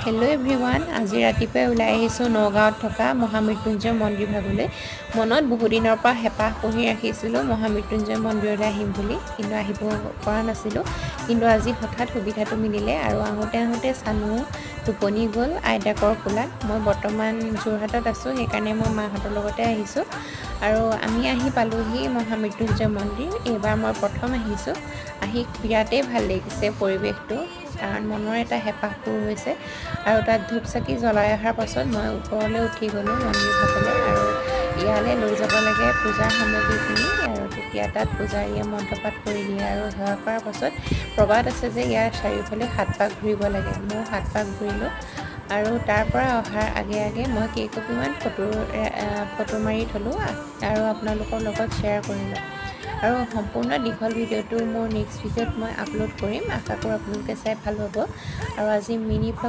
Hello' everyone, আজি ৰাতিপুৱাই ওলাই আহিছোঁ নগাঁৱত থকা মহামৃত্যুঞ্জয় মন্দিৰ ভাগলৈ। মনত বহুদিনৰ পৰা হেঁপাহ পুহি ৰাখিছিলোঁ মহামৃত্যুঞ্জয় মন্দিৰলৈ আহিম বুলি, কিন্তু আহিব পৰা নাছিলোঁ। কিন্তু আজি হঠাৎ সুবিধাটো মিলিলে আৰু আহোঁতে চানো টোপনি গ'ল আইতাকৰ কোলাত। মই বৰ্তমান যোৰহাটত আছোঁ, সেইকাৰণে মই মাহঁতৰ লগতে আহিছোঁ। আৰু আমি আহি পালোঁহি মহামৃত্যুঞ্জয় মন্দিৰ। এইবাৰ মই প্ৰথম আহিছোঁ, আহি বিৰাটেই ভাল লাগিছে পৰিৱেশটো, কাৰণ মনৰ এটা হেঁপাহ পূৰ হৈছে। আৰু তাত ধূপ চাকি জ্বলাই অহাৰ পাছত মই ওপৰলৈ উঠি গ'লোঁ মন্দিৰ ভাগলৈ, আৰু ইয়ালৈ লৈ যাব লাগে পূজাৰ সামগ্ৰীখিনি। আৰু তেতিয়া তাত পূজাৰীয়ে মন্ত্ৰপাঠ কৰি দিয়ে, আৰু সেৱা কৰাৰ পাছত প্ৰবাদ আছে যে ইয়াৰ চাৰিওফালে 7 পাক ঘূৰিব লাগে। মই 7 পাক ঘূৰিলোঁ, আৰু তাৰ পৰা অহাৰ আগে মই কেইকপিমান ফটো মাৰি থলোঁ আৰু আপোনালোকৰ লগত শ্বেয়াৰ কৰিলোঁ। আৰু সম্পূৰ্ণ দীঘল ভিডিঅ'টো মোৰ নেক্সট ভিডিঅ'ত মই আপলোড কৰিম। আশা কৰোঁ আপোনালোকে চাই ভাল পাব। আৰু আজি মিনি ব্লগ